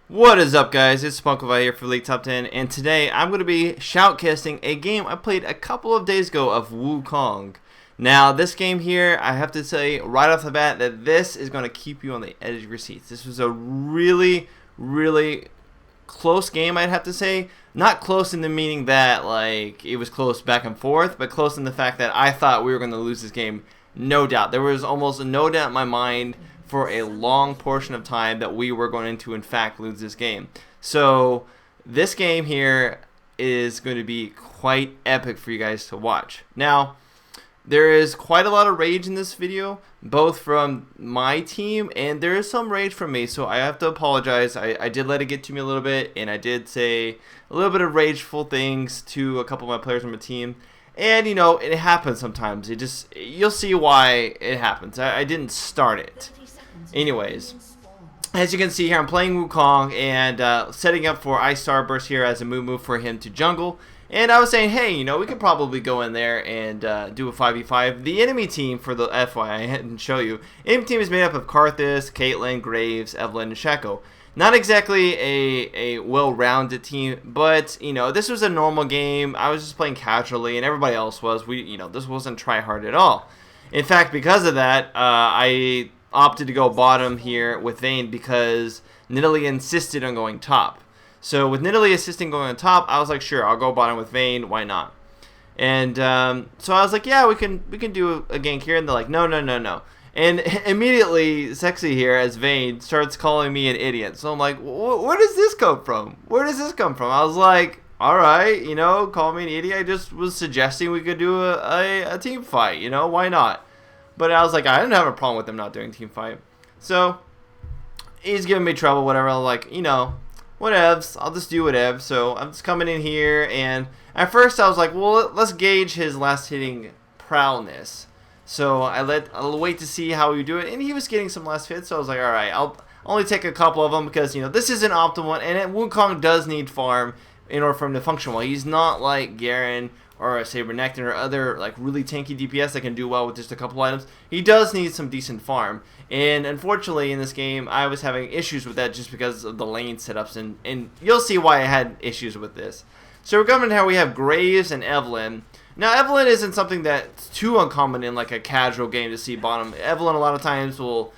What is up, guys? It's Spunklevi here for League Top 10, and today I'm going to be shoutcasting a game I played a couple of days ago of Wukong. Now, this game here, I have to say right off the bat that this is going to keep you on the edge of your seats. This was a really close game, I'd have to say. Not close in the meaning that, like, it was close back and forth, but close in the fact that I thought we were going to lose this game, no doubt. There was almost no doubt in my mind for a long portion of time that we were going to in fact lose this game. So this game here is going to be quite epic for you guys to watch. Now, there is quite a lot of rage in this video, both from my team and there is some rage from me, so I have to apologize. I did let it get to me a little bit, and I did say a little bit of rageful things to a couple of my players on my team. And, you know, it happens sometimes. You'll see why it happens. I didn't start it. Anyways, as you can see here, I'm playing Wukong and setting up for Ice Starburst here as a move for him to jungle. And I was saying, hey, you know, we could probably go in there and do a 5v5. The enemy team, for the FYI, I didn't show you, enemy team is made up of Karthus, Caitlyn, Graves, Evelynn, and Shaco. Not exactly a well-rounded team, but, you know, this was a normal game. I was just playing casually, and everybody else was. This wasn't try-hard at all. In fact, because of that, I opted to go bottom here with Vayne because Nidalee insisted on going top. So with Nidalee insisting going on top, I was like, sure, I'll go bottom with Vayne. Why not? And so I was like, yeah, we can do a gank here. And they're like, no. And immediately, Sexy here as Vayne starts calling me an idiot. So I'm like, where does this come from? Where does this come from? I was like, all right, you know, call me an idiot. I just was suggesting we could do a team fight. You know, why not? But I was like, I didn't have a problem with them not doing team fight. So he's giving me trouble, whatever. I'm like, you know, whatevs. I'll just do whatever. So I'm just coming in here, and at first I was like, well, let's gauge his last hitting prowess. So I'll wait to see how we do it, and he was getting some last hits. So I was like, all right, I'll only take a couple of them because, you know, this isn't optimal, and Wukong does need farm in order for him to function well. He's not like Garen or a Sabernectin or other like really tanky DPS that can do well with just a couple items. He does need some decent farm, and unfortunately in this game I was having issues with that just because of the lane setups, and you'll see why I had issues with this. So we're coming here, we have Graves and Evelynn. Now Evelynn isn't something that's too uncommon in like a casual game to see bottom. Evelynn a lot of times will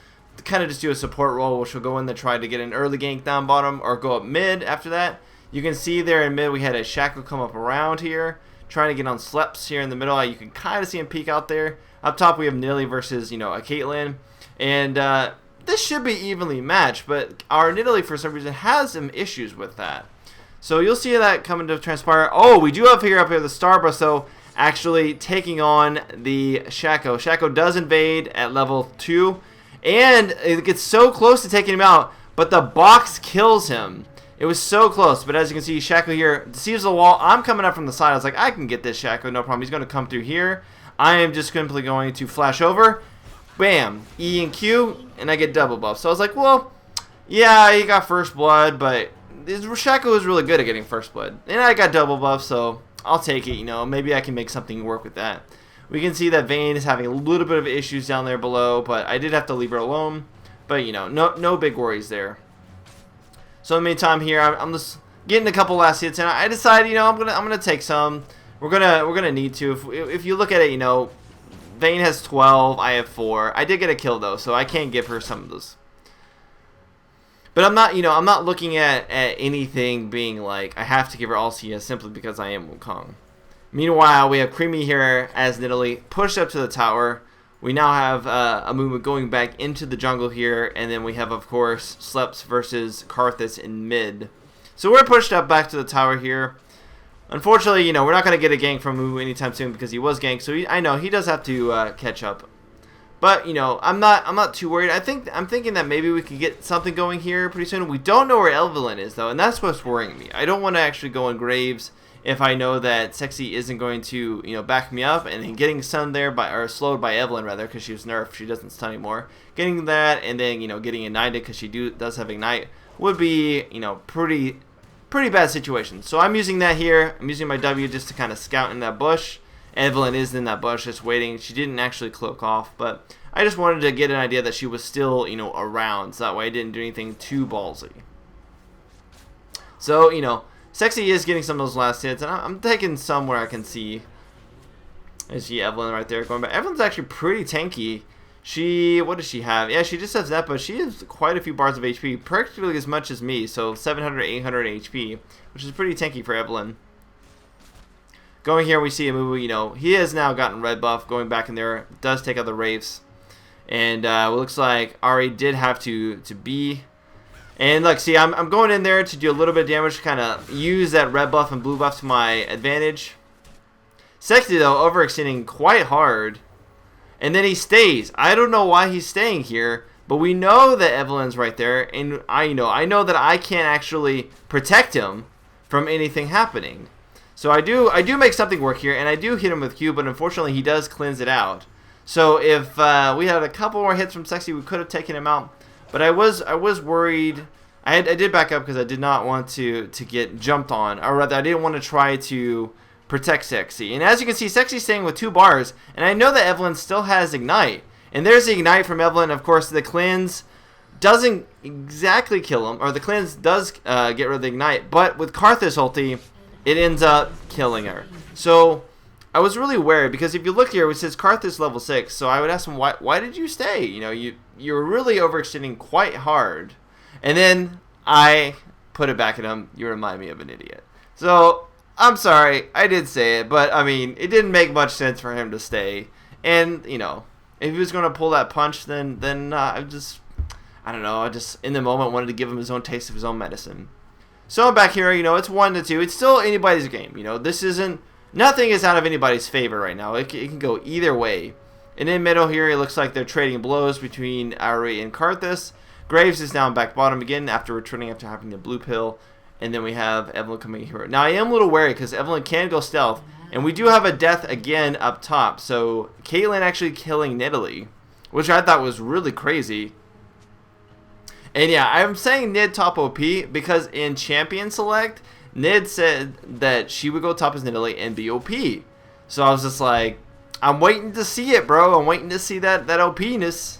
kind of just do a support role, which will go in to try to get an early gank down bottom or go up mid after that. You can see there in mid we had a Shaco come up around here, trying to get on Sleps here in the middle. You can kind of see him peek out there. Up top we have Nidalee versus, you know, a Caitlyn. And this should be evenly matched, but our Nidalee for some reason has some issues with that. So you'll see that coming to transpire. Oh, we do have here up here the Starburst, though, actually taking on the Shaco. Shaco does invade at level 2, and it gets so close to taking him out, but the box kills him. It was so close, but as you can see, Shaco here deceives the wall. I'm coming up from the side. I was like, I can get this Shaco, no problem. He's going to come through here. I am just simply going to flash over. Bam. E and Q, and I get double buff. So I was like, well, yeah, he got first blood, but Shaco is really good at getting first blood. And I got double buff, so I'll take it, you know. Maybe I can make something work with that. We can see that Vayne is having a little bit of issues down there below, but I did have to leave her alone. But, you know, no big worries there. So in the meantime here, I'm just getting a couple last hits, and I decided, you know, I'm gonna take some. We're gonna need to. If you look at it, you know, Vayne has 12, I have 4. I did get a kill though, so I can't give her some of those. But I'm not, you know, I'm not looking at anything being like I have to give her all CS simply because I am Wukong. Meanwhile, we have Creamy here as Nidalee pushed up to the tower. We now have a movement going back into the jungle here, and then we have, of course, Sleps versus Karthus in mid. So we're pushed up back to the tower here. Unfortunately, you know, we're not going to get a gank from Moo anytime soon because he was ganked, so I know he does have to catch up. But, you know, I'm not too worried. I'm thinking that maybe we could get something going here pretty soon. We don't know where Evelynn is, though, and that's what's worrying me. I don't want to actually go in Graves if I know that Sexy isn't going to, you know, back me up, and then getting stunned there or slowed by Evelynn rather, because she was nerfed, she doesn't stun anymore. Getting that, and then, you know, getting ignited because she does have ignite would be, you know, pretty bad situation. So I'm using that here. I'm using my W just to kind of scout in that bush. Evelynn is in that bush just waiting. She didn't actually cloak off, but I just wanted to get an idea that she was still, you know, around, so that way I didn't do anything too ballsy. So, Sexy is getting some of those last hits, and I'm taking some where I can see. I see Evelyn right there going back. Evelyn's actually pretty tanky. What does she have? Yeah, she just has that, but she has quite a few bars of HP, practically as much as me, so 700, 800 HP, which is pretty tanky for Evelyn. Going here, we see a move, he has now gotten red buff, going back in there, does take out the Wraiths, and it looks like Ari did have to be. And look, see, I'm going in there to do a little bit of damage, to kind of use that red buff and blue buff to my advantage. Sexy, though, overextending quite hard. And then he stays. I don't know why he's staying here, but we know that Evelyn's right there, and I know that I can't actually protect him from anything happening. So I do make something work here, and I do hit him with Q, but unfortunately he does cleanse it out. So if we had a couple more hits from Sexy, we could have taken him out. But I was worried. I did back up because I did not want to get jumped on, or rather I didn't want to try to protect Sexy. And as you can see, Sexy's staying with 2 bars, and I know that Evelyn still has Ignite. And there's the Ignite from Evelyn. Of course, the cleanse doesn't exactly kill him, or the cleanse does get rid of the Ignite, but with Karthus ulti, it ends up killing her. So I was really wary, because if you look here, it says Karthus level 6, so I would ask him, why did you stay? You were really overextending quite hard. And then I put it back at him. You remind me of an idiot. So I'm sorry, I did say it, but I mean, it didn't make much sense for him to stay. And if he was going to pull that punch, then I don't know, I just in the moment wanted to give him his own taste of his own medicine. So I'm back here, it's 1-2. It's still anybody's game, this isn't, nothing is out of anybody's favor right now. It can go either way. And in middle here, it looks like they're trading blows between Ari and Karthus. Graves is down back bottom again after returning after having the blue pill. And then we have Evelyn coming here. Now, I am a little wary because Evelyn can go stealth. And we do have a death again up top. So, Caitlyn actually killing Nidalee, which I thought was really crazy. And yeah, I'm saying Nid top OP because in Champion Select, Nid said that she would go top as Nidalee and be OP. So I was just like, I'm waiting to see it, bro. I'm waiting to see that OP-ness.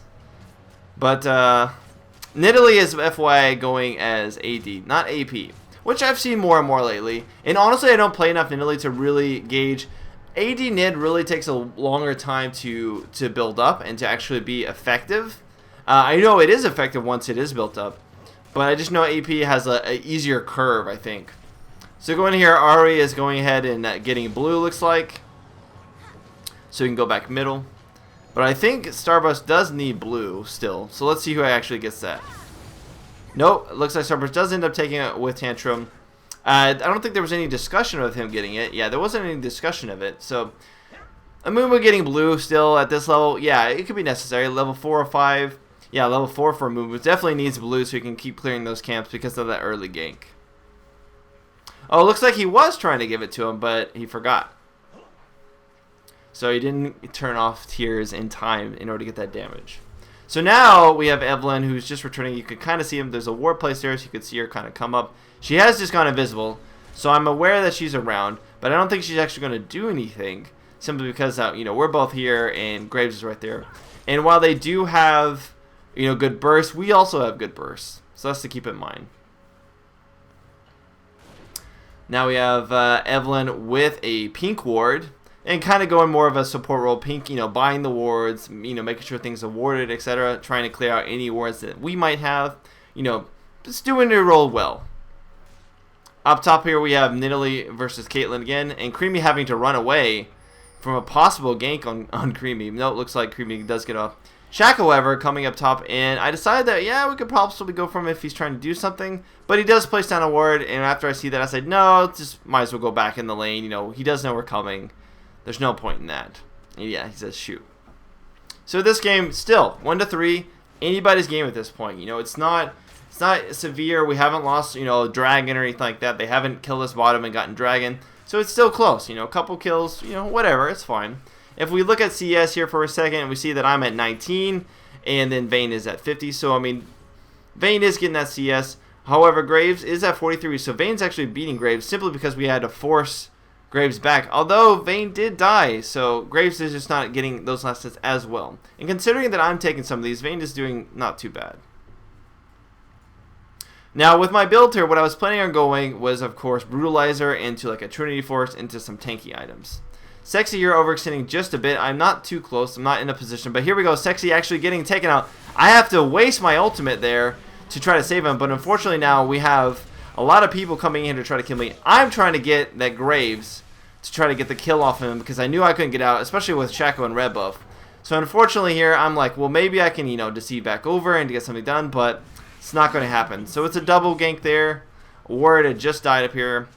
But Nidalee is FYI going as AD, not AP, which I've seen more and more lately. And honestly, I don't play enough Nidalee to really gauge. AD Nid really takes a longer time to build up and to actually be effective. I know it is effective once it is built up, but I just know AP has a easier curve, I think. So going here, Ari is going ahead and getting blue, looks like. So we can go back middle. But I think Starburst does need blue still. So let's see who actually gets that. Nope, it looks like Starburst does end up taking it with Tantrum. I don't think there was any discussion of him getting it. Yeah, there wasn't any discussion of it. So Amumu getting blue still at this level. Yeah, it could be necessary. Level 4 or 5. Yeah, level 4 for Amumu. Definitely needs blue so he can keep clearing those camps because of that early gank. Oh, it looks like he was trying to give it to him, but he forgot. So he didn't turn off tears in time in order to get that damage. So now we have Evelyn, who's just returning. You can kind of see him. There's a ward placed there, so you can see her kind of come up. She has just gone invisible, so I'm aware that she's around, but I don't think she's actually going to do anything, simply because we're both here and Graves is right there. And while they do have good bursts, we also have good bursts, so that's to keep in mind. Now we have Evelyn with a pink ward. And kind of going more of a support role, pink, buying the wards, making sure things are warded, etc. Trying to clear out any wards that we might have, just doing their role well. Up top here we have Nidalee versus Caitlyn again, and Creamy having to run away from a possible gank on Creamy. No, it looks like Creamy does get off. Shaq, however, coming up top, and I decided that, yeah, we could probably go for him if he's trying to do something, but he does place down a ward, and after I see that, I said, no, just might as well go back in the lane. He does know we're coming. There's no point in that. Yeah, he says shoot. So this game, still 1-3, anybody's game at this point. It's not severe. We haven't lost, dragon or anything like that. They haven't killed us bottom and gotten dragon. So it's still close. A couple kills, whatever. It's fine. If we look at CS here for a second, we see that I'm at 19, and then Vayne is at 50. So, I mean, Vayne is getting that CS. However, Graves is at 43. So Vayne's actually beating Graves simply because we had to force Graves back, although Vayne did die, so Graves is just not getting those last hits as well. And considering that I'm taking some of these, Vayne is doing not too bad. Now, with my build here, what I was planning on going was, of course, Brutalizer into like a Trinity Force into some tanky items. Sexy, you're overextending just a bit. I'm not too close. I'm not in a position. But here we go. Sexy actually getting taken out. I have to waste my ultimate there to try to save him. But unfortunately now we have a lot of people coming in to try to kill me. I'm trying to get that Graves to try to get the kill off him because I knew I couldn't get out, especially with Shaco and red buff. So unfortunately here, I'm like, well, maybe I can, deceive back over and get something done. But it's not going to happen. So it's a double gank there. Ward had just died up here.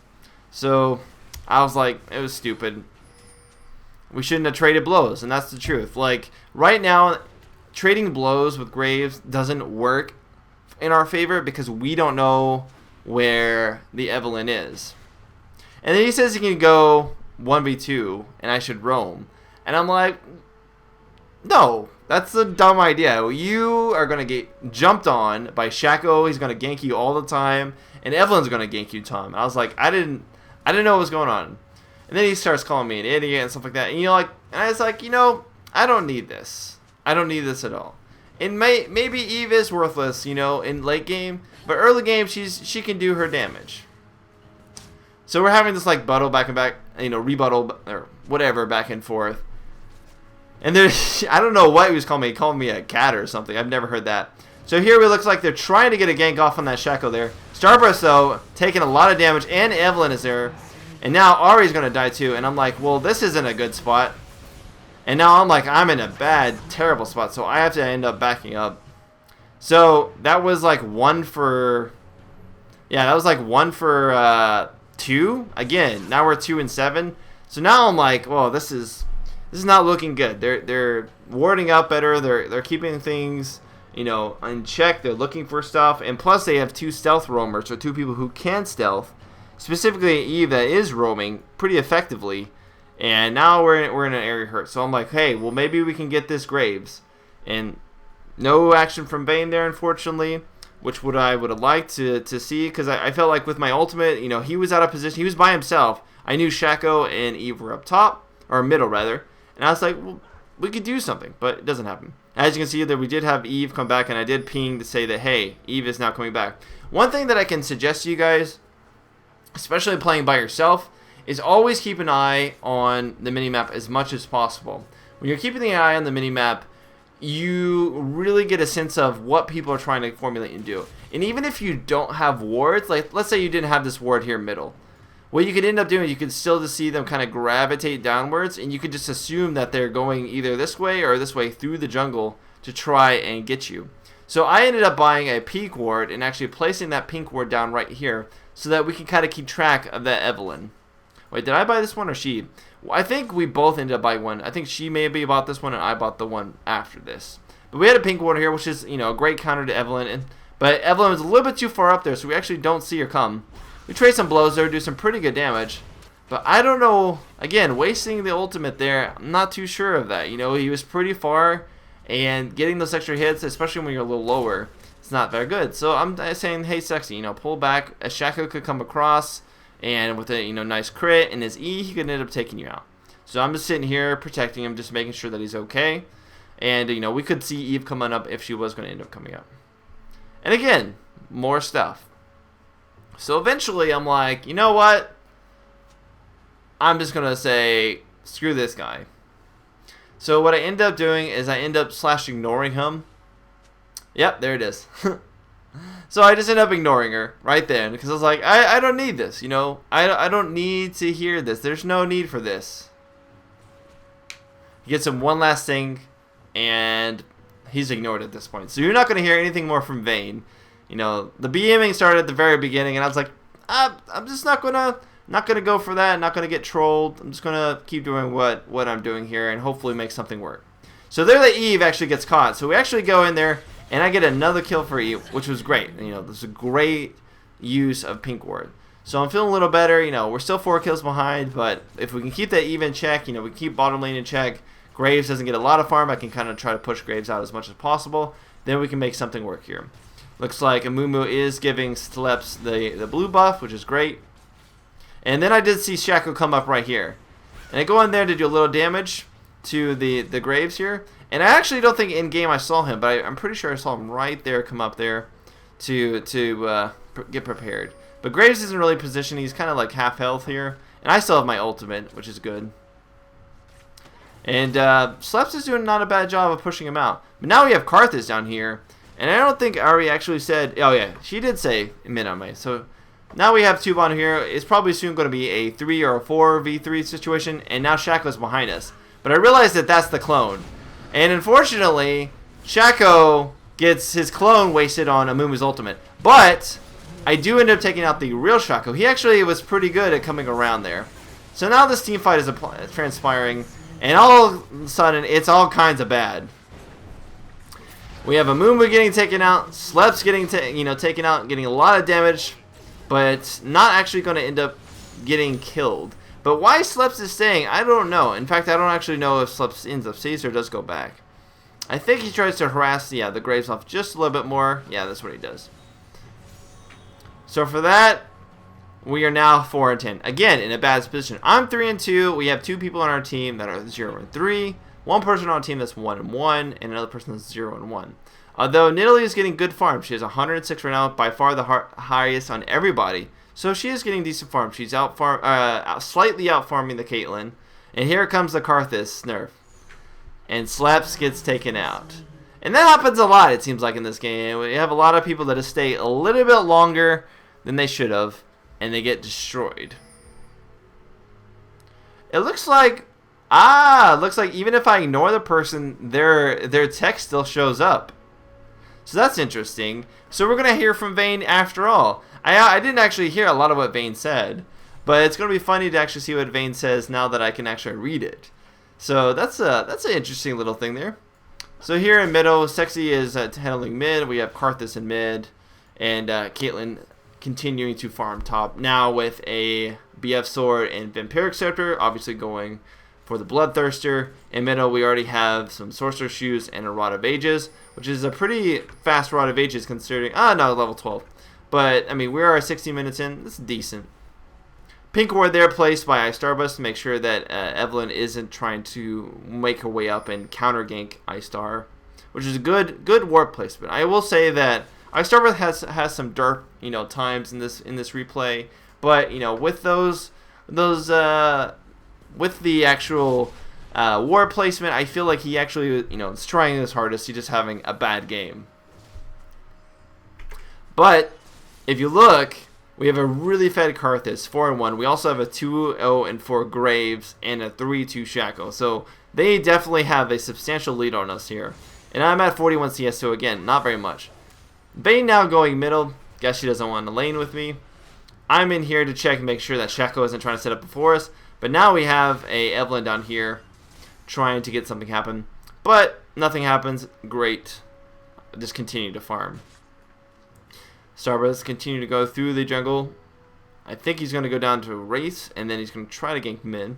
So I was like, it was stupid. We shouldn't have traded blows, and that's the truth. Like, right now, trading blows with Graves doesn't work in our favor because we don't know where the Evelyn is. And then he says he can go 1v2, and I should roam. And I'm like, no, that's a dumb idea. You are going to get jumped on by Shaco. He's going to gank you all the time, and Evelyn's going to gank you, Tom. And I was like, I didn't know what was going on. And then he starts calling me an idiot and stuff like that. And and I was like, I don't need this. I don't need this at all. And maybe Eve is worthless, in late game. But early game, she can do her damage. So we're having this like battle back and back, rebuttal or whatever back and forth. And there's, I don't know what he was calling me. He called me a cat or something. I've never heard that. So here it looks like they're trying to get a gank off on that Shaco there. Starburst though, taking a lot of damage, and Evelyn is there. And now Ari's going to die too. And I'm like, well, this isn't a good spot. And now I'm like, I'm in a bad, terrible spot. So I have to end up backing up. So that was like 1 for... Yeah, that was like 1 for 2. Again, now we're 2 and 7. So now I'm like, well, this is not looking good. They're warding up better. They're keeping things, in check. They're looking for stuff. And plus they have 2 stealth roamers, or 2 people who can stealth. Specifically Eve that is roaming pretty effectively, and now we're in an area hurt. So I'm like, hey, well maybe we can get this Graves, and no action from Vayne there unfortunately, which I would have liked to see because I felt like with my ultimate, he was out of position, he was by himself. I knew Shaco and Eve were up top, or middle rather, and I was like, well, we could do something, but it doesn't happen. As you can see that we did have Eve come back, and I did ping to say that hey, Eve is now coming back. One thing that I can suggest to you guys, especially playing by yourself, is always keep an eye on the minimap as much as possible. When you're keeping the eye on the minimap, you really get a sense of what people are trying to formulate and do. And even if you don't have wards, like let's say you didn't have this ward here middle, what you could end up doing, you could still just see them kind of gravitate downwards, and you could just assume that they're going either this way or this way through the jungle to try and get you. So I ended up buying a pink ward and actually placing that pink ward down right here, so that we can kind of keep track of that Evelyn. Wait, did I buy this one or she? Well, I think we both ended up buying one. I think she maybe bought this one and I bought the one after this. But we had a pink one here, which is, a great counter to Evelyn. But Evelyn was a little bit too far up there, so we actually don't see her come. We trade some blows there, do some pretty good damage. But I don't know, again, wasting the ultimate there, I'm not too sure of that. He was pretty far, and getting those extra hits, especially when you're a little lower, it's not very good. So I'm saying, hey, Sexy, pull back. A Shaco could come across, and with a nice crit and his E, he could end up taking you out. So I'm just sitting here protecting him, just making sure that he's okay. And we could see Eve coming up if she was going to end up coming up. And again, more stuff. So eventually I'm like, you know what? I'm just going to say, screw this guy. So what I end up doing is I end up ignoring him. Yep, there it is. So I just ended up ignoring her right then because I was like, I don't need this, I don't need to hear this. There's no need for this. He gets him one last thing, and he's ignored at this point. So you're not going to hear anything more from Vayne. The BMing started at the very beginning, and I was like, I'm just not gonna go for that. Not gonna get trolled. I'm just gonna keep doing what I'm doing here, and hopefully make something work. So there, the Eve actually gets caught. So we actually go in there. And I get another kill for Eve, which was great. This is a great use of pink ward. So I'm feeling a little better. We're still 4 kills behind, but if we can keep that Eve in check, we keep bottom lane in check. Graves doesn't get a lot of farm. I can kind of try to push Graves out as much as possible. Then we can make something work here. Looks like Amumu is giving Sleps the blue buff, which is great. And then I did see Shaco come up right here. And I go in there to do a little damage to the Graves here. And I actually don't think in game I saw him, but I'm pretty sure I saw him right there come up there to get prepared. But Graves isn't really positioned. He's kind of like half health here. And I still have my ultimate, which is good. And Sleps is doing not a bad job of pushing him out. But now we have Karthus down here. And I don't think Ari actually said... Oh, yeah. She did say mid on me. So now we have Tubon here. It's probably soon going to be a 3 or a 4v3 situation. And now Shaco's behind us. But I realized that that's the clone. And unfortunately, Shaco gets his clone wasted on Amumu's ultimate. But I do end up taking out the real Shaco. He actually was pretty good at coming around there. So now this team fight is transpiring. And all of a sudden, it's all kinds of bad. We have Amumu getting taken out, Sleps getting taken out, getting a lot of damage, but not actually going to end up getting killed. But why Sleps is staying, I don't know. In fact, I don't actually know if Sleps ends up stays or does go back. I think he tries to harass the Graves off just a little bit more. Yeah, that's what he does. So for that, we are now 4-10. Again, in a bad position. I'm 3-2. We have 2 people on our team that are 0-3. One person on our team that's 1-1, and another person that's 0-1. Although Nidalee is getting good farm. She has 106 right now, by far the highest on everybody. So she is getting decent farm. She's slightly out farming the Caitlyn. And here comes the Karthus nerf. And Slaps gets taken out. And that happens a lot, it seems like, in this game. We have a lot of people that just stay a little bit longer than they should have. And they get destroyed. It looks like... it looks like even if I ignore the person, their text still shows up. So that's interesting. So we're going to hear from Vayne after all. I didn't actually hear a lot of what Vayne said. But it's going to be funny to actually see what Vayne says now that I can actually read it. So that's an interesting little thing there. So here in middle, Sexy is handling mid. We have Karthus in mid. And Caitlyn continuing to farm top. Now with a BF Sword and Vampiric Scepter. Obviously going for the Bloodthirster. In middle, we already have some Sorcerer Shoes and a Rod of Ages, which is a pretty fast Rod of Ages considering... no, level 12. But, I mean, we are 60 minutes in. This is decent. Pink Ward there placed by Starburst to make sure that Evelynn isn't trying to make her way up and counter gank Star, which is a good ward placement. I will say that Starburst has some derp, times in this replay, but with with the actual war placement, I feel like he actually, is trying his hardest. He's just having a bad game. But if you look, we have a really fed Karthus, 4-1. We also have a 2-0-4 Graves and a 3-2 Shaco. So they definitely have a substantial lead on us here. And I'm at 41 CS, so again, not very much. Vayne now going middle. Guess she doesn't want to lane with me. I'm in here to check and make sure that Shaco isn't trying to set up before us. But now we have a Evelynn down here trying to get something happen. But nothing happens. Great. Just continue to farm. Starburst continue to go through the jungle. I think he's going to go down to Wraith, and then he's going to try to gank mid.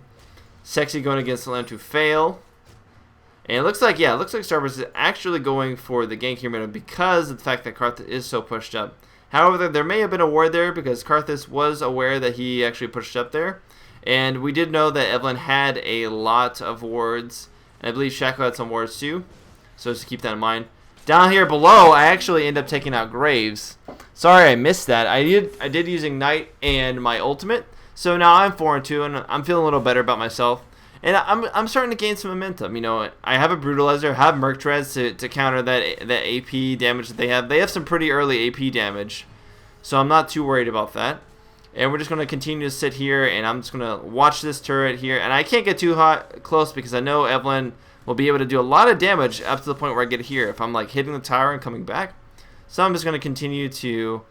Sexy going against the land to fail. And it looks like, Starburst is actually going for the gank here mid because of the fact that Karthus is so pushed up. However, there may have been a ward there because Karthus was aware that he actually pushed up there. And we did know that Evelynn had a lot of wards. And I believe Shaco had some wards too. So just keep that in mind. Down here below, I actually end up taking out Graves. Sorry I missed that. I did use Ignite and my ultimate. So now I'm 4-2 and I'm feeling a little better about myself. And I'm starting to gain some momentum. I have a Brutalizer, I have Merc Treads to counter that AP damage that they have. They have some pretty early AP damage. So I'm not too worried about that. And we're just going to continue to sit here, and I'm just going to watch this turret here. And I can't get too close because I know Evelynn will be able to do a lot of damage up to the point where I get here if I'm like hitting the tower and coming back. So I'm just going to continue to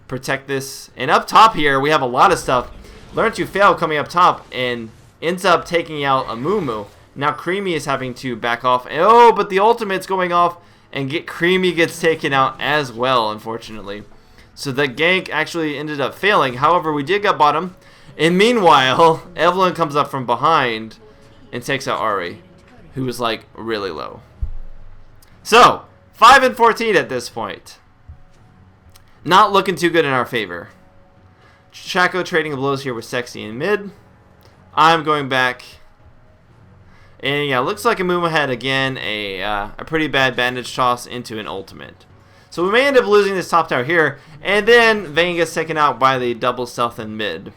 protect this. And up top here, we have a lot of stuff. Learn to Fail coming up top and ends up taking out Amumu. Now Creamy is having to back off. Oh, but the ultimate's going off, and Creamy gets taken out as well, unfortunately. So the gank actually ended up failing. However, we did get bottom. And meanwhile, Evelynn comes up from behind and takes out Ari, who was like really low. So 5-14 at this point. Not looking too good in our favor. Shaco trading blows here with Sexy in mid. I'm going back. And yeah, looks like Amumu had again a pretty bad bandage toss into an ultimate. So we may end up losing this top tower here, and then Vayne gets taken out by the double stealth in mid.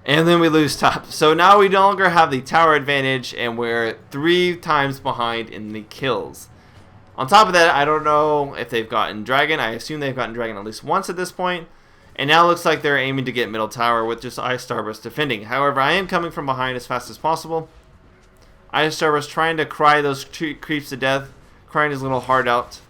And then we lose top. So now we no longer have the tower advantage, and we're 3 times behind in the kills. On top of that, I don't know if they've gotten Dragon. I assume they've gotten Dragon at least once at this point. And now it looks like they're aiming to get middle tower with just Ice Starburst defending. However, I am coming from behind as fast as possible. Ice Starburst trying to cry those creeps to death, crying his little heart out.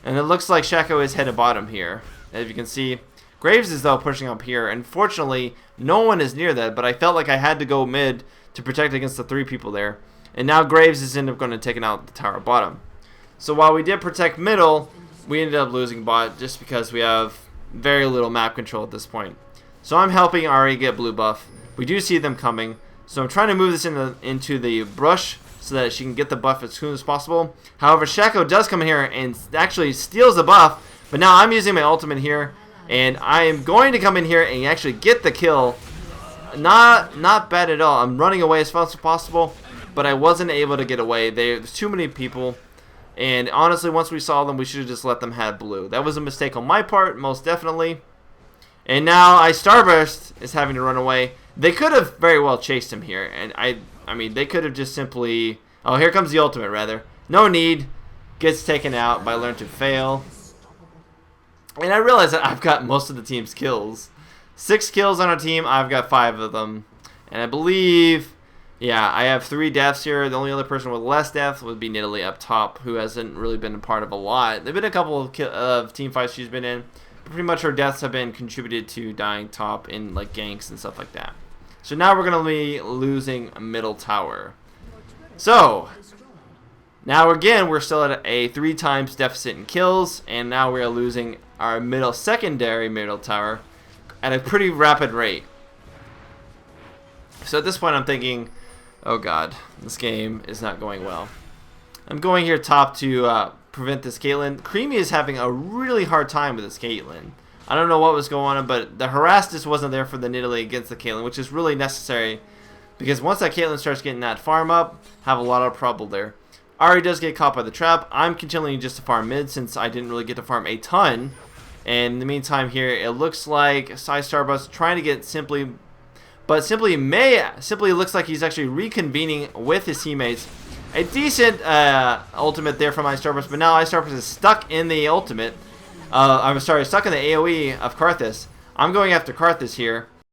And it looks like Shaco is headed bottom here. As you can see, Graves is though pushing up here. Unfortunately, no one is near that, but I felt like I had to go mid to protect against the 3 people there. And now Graves is ended up going to take out the tower bottom. So while we did protect middle, we ended up losing bot just because we have very little map control at this point. So I'm helping Ari get blue buff. We do see them coming. So I'm trying to move this into the brush so that she can get the buff as soon as possible. However, Shaco does come in here and actually steals the buff. But now I'm using my ultimate here. And I am going to come in here and actually get the kill. Not bad at all. I'm running away as fast as possible. But I wasn't able to get away. There's too many people. And honestly, once we saw them, we should have just let them have blue. That was a mistake on my part, most definitely. And now Ice Starburst is having to run away. They could have very well chased him here. And I mean, they could have just simply... Oh, here comes the ultimate, rather. No need. Gets taken out by Learn to Fail. And I realize that I've got most of the team's kills. 6 kills on our team. I've got 5 of them. And I believe... Yeah, I have 3 deaths here. The only other person with less deaths would be Nidalee up top, who hasn't really been a part of a lot. There've been a couple of team fights she's been in, but pretty much her deaths have been contributed to dying top in like ganks and stuff like that. So now we're going to be losing middle tower. So now again, we're still at a 3 times deficit in kills, and now we're losing our secondary middle tower at a pretty rapid rate. So at this point, I'm thinking, oh god, this game is not going well. I'm going here top to prevent this Caitlyn. Creamy is having a really hard time with this Caitlyn. I don't know what was going on, but the harass just wasn't there for the Nidalee against the Caitlyn, which is really necessary. Because once that Caitlyn starts getting that farm up, have a lot of trouble there. Ari does get caught by the trap. I'm continuing just to farm mid since I didn't really get to farm a ton. And in the meantime here, it looks like Ice Starburst trying to get Simply... But Simply looks like he's actually reconvening with his teammates. A decent ultimate there from Ice Starburst, but now Ice Starburst is stuck in the ultimate. I'm sorry, stuck in the AoE of Karthus. I'm going after Karthus here.